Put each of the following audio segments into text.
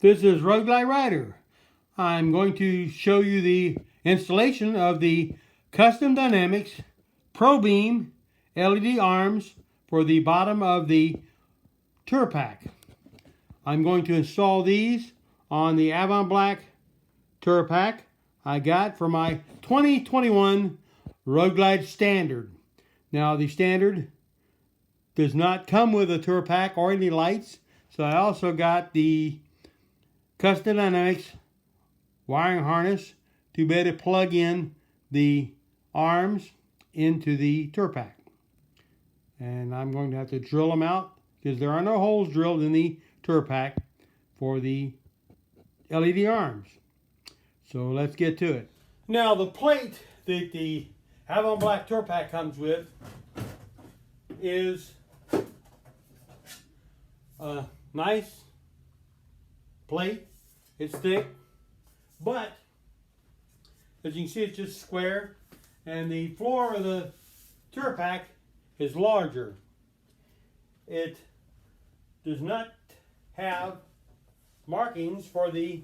This is Road Glide Rider. I'm going to show you the installation of the Custom Dynamics ProBeam LED arms for the bottom of the Tour Pak. I'm going to install these on the Avon Black Tour Pak I got for my 2021 Road Glide Standard. Now the Standard does not come with a Tour Pak or any lights, so I also got the Custom Dynamics wiring harness to be able to plug in the arms into the Tour Pak. And I'm going to have to drill them out because there are no holes drilled in the Tour Pak for the LED arms. So let's get to it. Now the plate that the Avon Black Tour Pak comes with is a nice plate. It's thick, but as you can see, it's just square, and the floor of the Tour Pak is larger. It does not have markings for the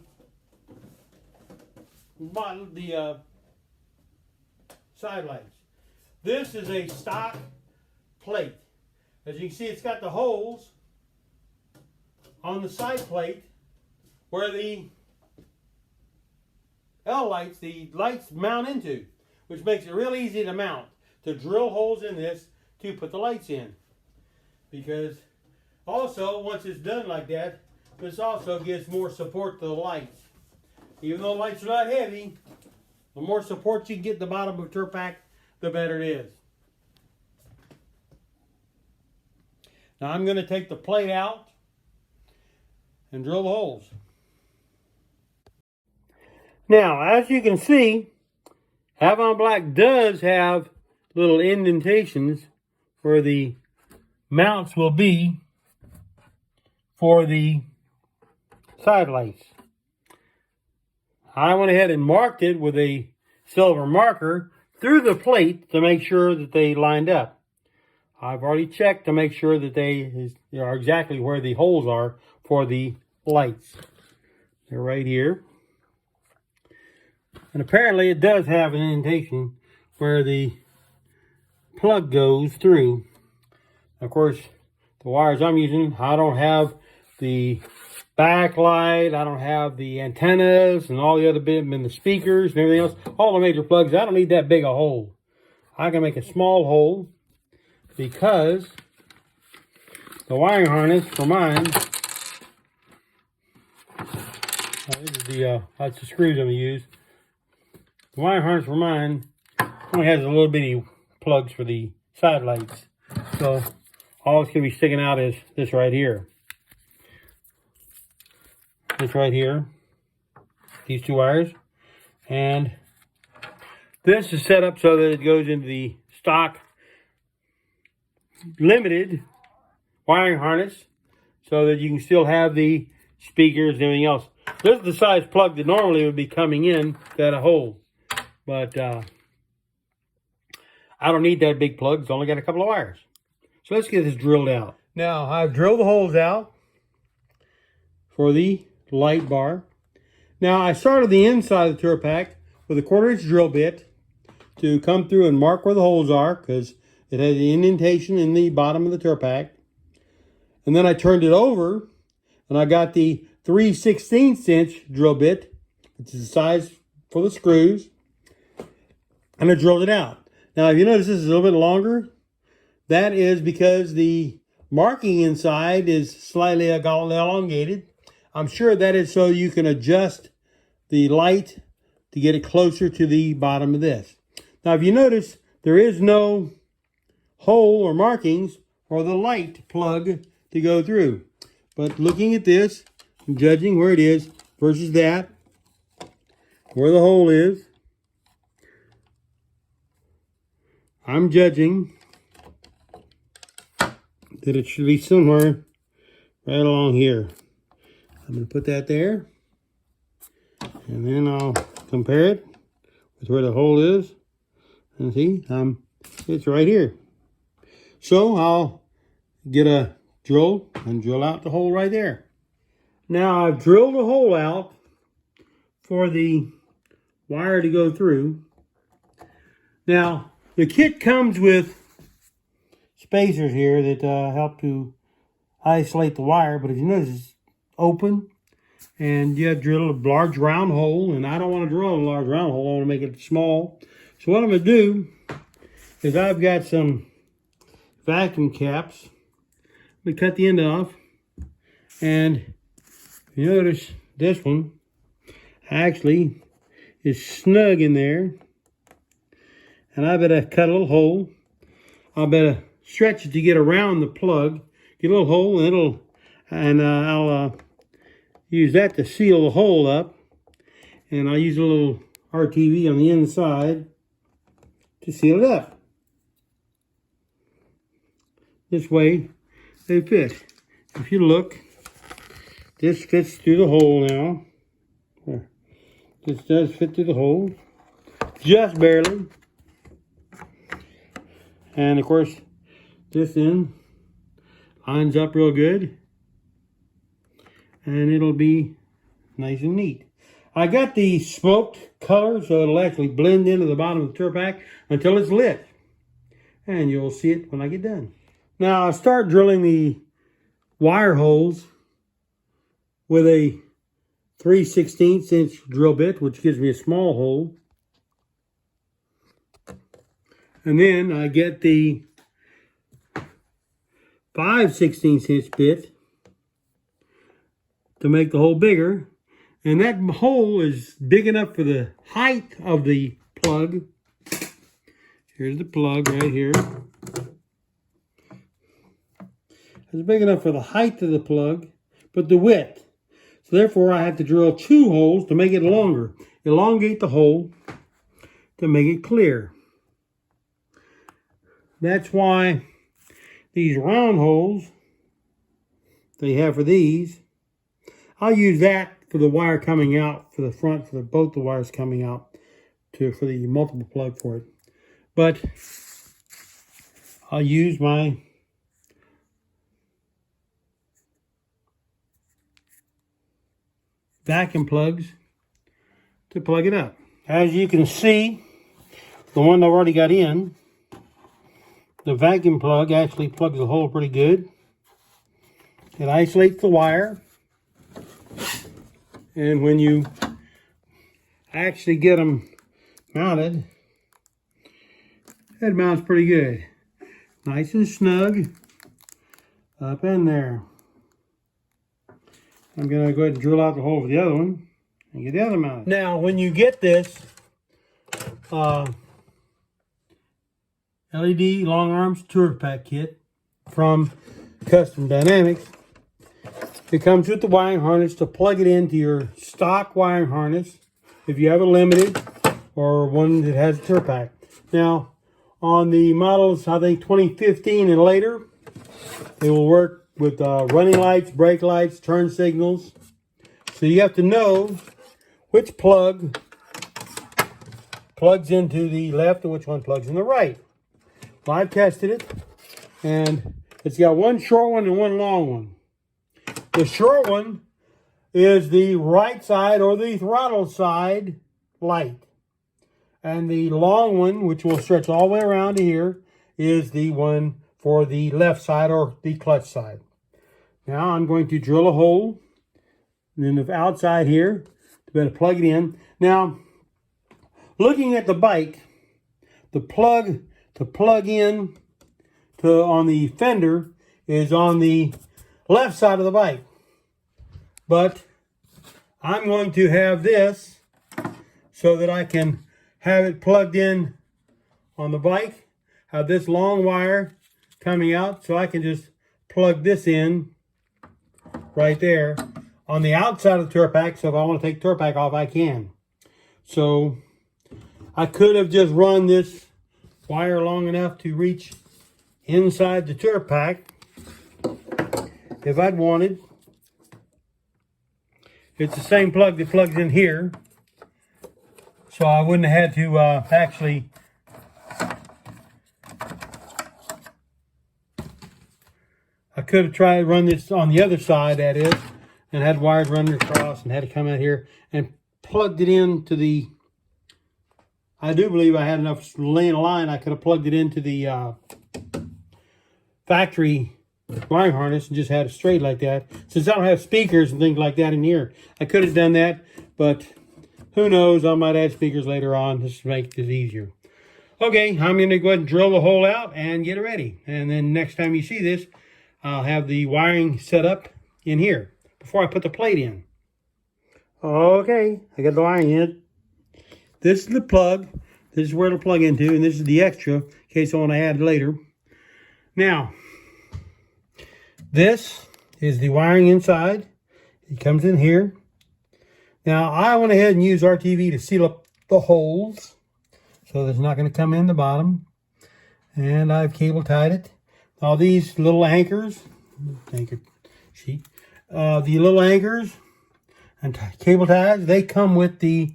side lights. This is a stock plate. As you can see, it's got the holes on the side plate where the L lights, the lights mount into, which makes it real easy to mount, to drill holes in this to put the lights in. Because also, once it's done like that, this also gives more support to the lights. Even though the lights are not heavy, the more support you can get at the bottom of a Tour Pak, the better it is. Now I'm going to take the plate out and drill the holes. Now, as you can see, Avon Black does have little indentations where the mounts will be for the side lights. I went ahead and marked it with a silver marker through the plate to make sure that they lined up. I've already checked to make sure that they are exactly where the holes are for the lights. They're right here. And apparently it does have an indentation where the plug goes through. Of course, the wires I'm using, I don't have the backlight, I don't have the antennas and all the other bits and the speakers and everything else. All the major plugs, I don't need that big a hole. I can make a small hole because the wiring harness for mine, that's the screws I'm going to use. The wiring harness for mine only has a little bitty plugs for the side lights. So all it's going to be sticking out is this right here. This right here. These two wires. And this is set up so that it goes into the stock limited wiring harness so that you can still have the speakers and everything else. This is the size plug that normally would be coming in that hole. But I don't need that big plug. It's only got a couple of wires. So let's get this drilled out. Now I've drilled the holes out for the light bar. Now I started the inside of the Tour Pak with a 1/4-inch drill bit to come through and mark where the holes are because it had the indentation in the bottom of the Tour Pak. And then I turned it over and I got the 3/16" drill bit, which is the size for the screws, and I drilled it out. Now, if you notice this is a little bit longer, that is because the marking inside is slightly elongated. I'm sure that is so you can adjust the light to get it closer to the bottom of this. Now, if you notice, there is no hole or markings for the light plug to go through. But looking at this, and judging where it is versus that, where the hole is, I'm judging that it should be somewhere right along here. I'm going to put that there, and then I'll compare it with where the hole is, and see, it's right here. So I'll get a drill and drill out the hole right there. Now I've drilled a hole out for the wire to go through. Now the kit comes with spacers here that help to isolate the wire, but if you notice it's open and you have to drill a large round hole, and I don't want to drill a large round hole, I want to make it small. So what I'm going to do is I've got some vacuum caps. I'm going to cut the end off, and you notice this one actually is snug in there, and I better cut a little hole. I better stretch it to get around the plug, get a little hole, and I'll use that to seal the hole up, and I'll use a little RTV on the inside to seal it up. This way they fit. If you look, this fits through the hole now. This does fit through the hole, just barely. And of course, this end lines up real good, and it'll be nice and neat. I got the smoked color so it'll actually blend into the bottom of the Tour Pak until it's lit, and you'll see it when I get done. Now I start drilling the wire holes with a 3/16 inch drill bit, which gives me a small hole. And then I get the 5/16 inch bit to make the hole bigger. And that hole is big enough for the height of the plug. Here's the plug right here. It's big enough for the height of the plug, but the width. So therefore I have to drill 2 holes to make it longer. Elongate the hole to make it clear. That's why these round holes they have for these, I'll use that for the wire coming out for the front, for both the wires coming out for the multiple plug for it. But I'll use my vacuum plugs to plug it up. As you can see, the one I've already got in, the vacuum plug actually plugs the hole pretty good. It isolates the wire. And when you actually get them mounted, it mounts pretty good. Nice and snug up in there. I'm going to go ahead and drill out the hole for the other one and get the other mounted. Now, when you get this LED Long Arms Tour Pak kit from Custom Dynamics, it comes with the wiring harness to plug it into your stock wiring harness if you have a limited or one that has a Tour Pak. Now, on the models, I think 2015 and later, they will work with running lights, brake lights, turn signals. So you have to know which plug plugs into the left and which one plugs in the right. Well, I've tested it, and it's got one short one and one long one. The short one is the right side or the throttle side light. And the long one, which will stretch all the way around to here, is the one for the left side or the clutch side. Now I'm going to drill a hole in the outside here to better plug it in. Now, looking at the bike, the plug to plug in on the fender is on the left side of the bike. But I'm going to have this so that I can have it plugged in on the bike, have this long wire coming out, so I can just plug this in right there on the outside of the Tour Pak. So if I want to take the Tour Pak off, I can. So I could have just run this wire long enough to reach inside the Tour Pak if I'd wanted. It's the same plug that plugs in here, so I wouldn't have had to actually I could have tried to run this on the other side, that is, and had wires running across and had to come out here and plugged it into the, I do believe I had enough laying line. I could have plugged it into the factory wiring harness and just had it straight like that. Since I don't have speakers and things like that in here, I could have done that, but who knows, I might add speakers later on just to make this easier. Okay, I'm going to go ahead and drill the hole out and get it ready. And then next time you see this, I'll have the wiring set up in here before I put the plate in. Okay, I got the wiring in. This is the plug. This is where it'll plug into, and this is the extra in case I want to add later. Now, this is the wiring inside. It comes in here. Now, I went ahead and used RTV to seal up the holes so that it's not going to come in the bottom. And I've cable tied it. Now, these little anchors, the little anchors and cable ties, they come with the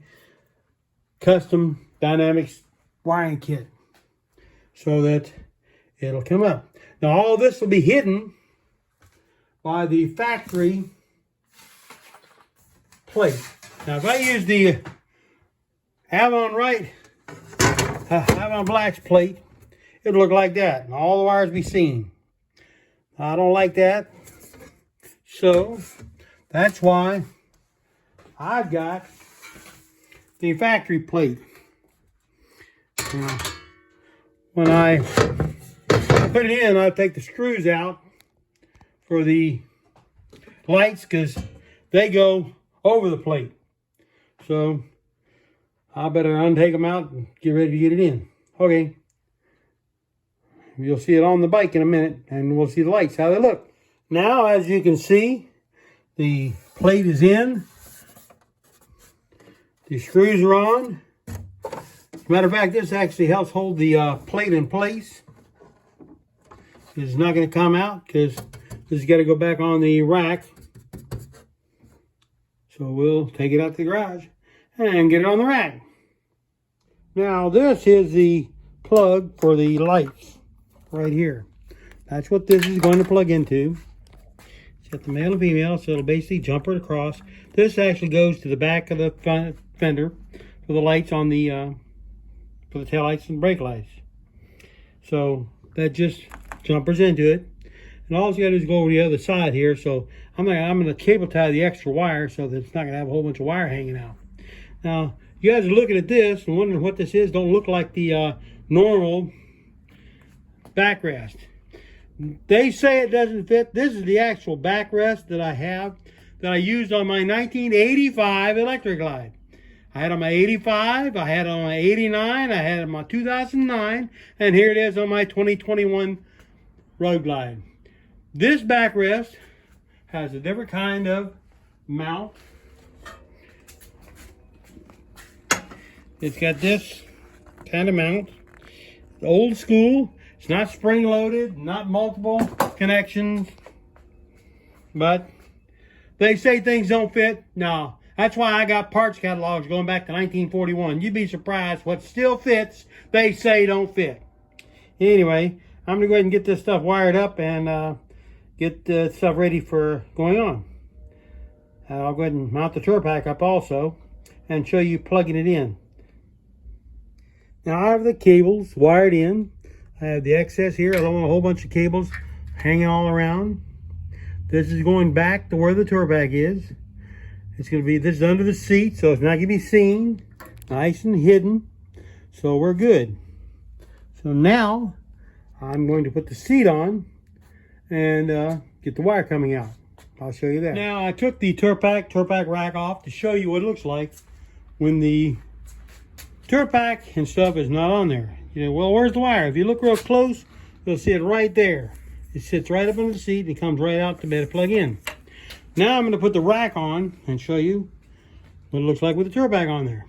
custom Dynamics wiring kit so that it'll come up. Now, all this will be hidden by the factory plate. Now, if I use the Avon Black's plate, it'll look like that, and all the wires be seen. I don't like that, so that's why I've got the factory plate. Now, when I put it in, I take the screws out for the lights because they go over the plate. So I better untake them out and get ready to get it in. Okay. You'll see it on the bike in a minute, and we'll see the lights, how they look. Now, as you can see, the plate is in. The screws are on. As a matter of fact, this actually helps hold the plate in place. It's not going to come out because this has got to go back on the rack. So we'll take it out to the garage and get it on the rack. Now, this is the plug for the lights right here. That's what this is going to plug into. It's got the male and female, so it'll basically jumper it across. This actually goes to the back of the fender for the lights on the for the tail lights and brake lights. So that just jumpers into it, and all you got to do is go over the other side here. So I'm going to cable tie the extra wire so that it's not going to have a whole bunch of wire hanging out. Now, you guys are looking at this and wondering what this is. Don't look like the normal backrest. They say it doesn't fit. This is the actual backrest that I have, that I used on my 1985 Electric Glide. I had on my 85, I had on my 89, I had on my 2009, and here it is on my 2021 Road Glide. This backrest has a different kind of mount. It's got this kind of mount. It's old school. It's not spring loaded, not multiple connections, but they say things don't fit. No, that's why I got parts catalogs going back to 1941. You'd be surprised what still fits, they say don't fit. Anyway, I'm gonna go ahead and get this stuff wired up and get the stuff ready for going on. I'll go ahead and mount the Tour Pak up also and show you plugging it in. Now I have the cables wired in. I have the excess here. I don't want a whole bunch of cables hanging all around. This is going back to where the Tour Pak is. It's going to be, this is under the seat, so it's not going to be seen. Nice and hidden. So we're good. So now I'm going to put the seat on and get the wire coming out. I'll show you that. Now I took the Tour Pak rack off to show you what it looks like when the Tour Pak and stuff is not on there. You know, well, where's the wire? If you look real close, you'll see it right there. It sits right up under the seat and it comes right out to be able to plug in. Now I'm going to put the rack on and show you what it looks like with the Tour Pak on there.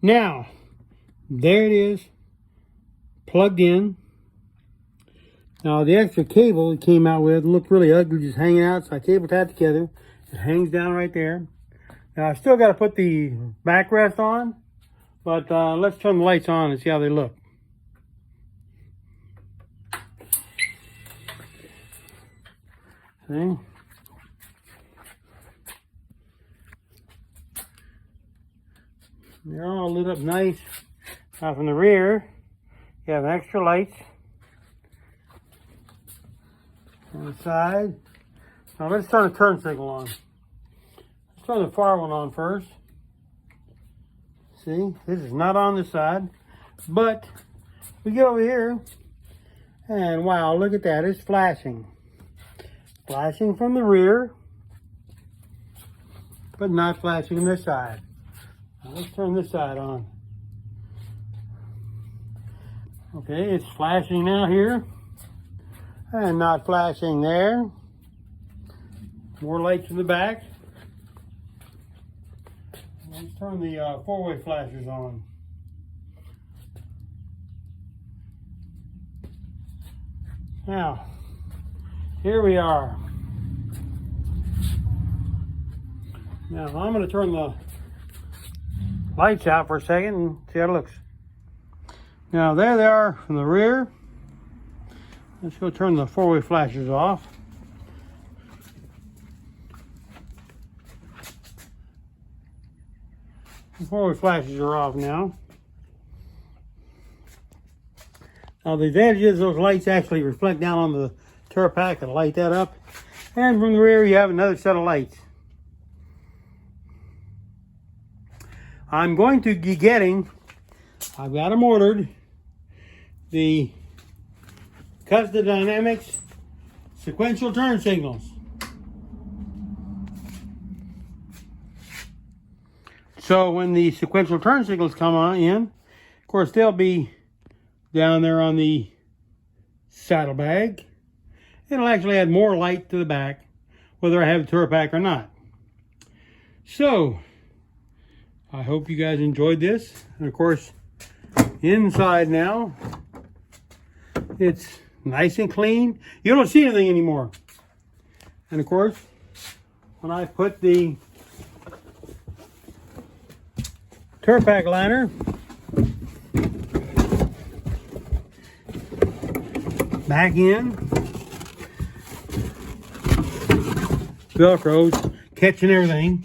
Now, there it is, plugged in. Now the extra cable it came out with looked really ugly, just hanging out, so I cable tied it together. It hangs down right there. Now I still got to put the backrest on, but let's turn the lights on and see how they look. See? They're all lit up nice. Now from the rear, you have extra lights on the side. Now let's turn the turn signal on. Let's turn the far one on first. See, this is not on this side, but we get over here, and wow, look at that, it's flashing. Flashing from the rear, but not flashing this side. Now let's turn this side on. Okay, it's flashing now here, and not flashing there. More lights in the back. Let's turn the four-way flashers on. Now, here we are. Now, I'm going to turn the lights out for a second and see how it looks. Now, there they are from the rear. Let's go turn the four-way flashers off. The four-way flashes are off now. Now the advantage is those lights actually reflect down on the Tour Pak and light that up. And from the rear you have another set of lights. I'm going to be getting, I've got them ordered, the Custom Dynamics sequential turn signals. So when the sequential turn signals come on in, of course they'll be down there on the saddlebag. It'll actually add more light to the back, whether I have the Tour Pak or not. So, I hope you guys enjoyed this. And of course, inside now, it's nice and clean. You don't see anything anymore. And of course, when I put the Tour Pak liner back in, Velcro's catching everything.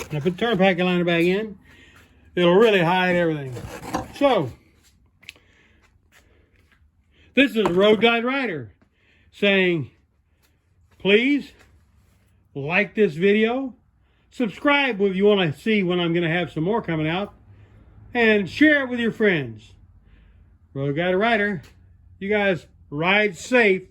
And I put the Tour Pak liner back in, it'll really hide everything. So, this is Road Guide Rider saying, please like this video, subscribe if you want to see when I'm going to have some more coming out, and share it with your friends. Road Guide Rider, you guys ride safe.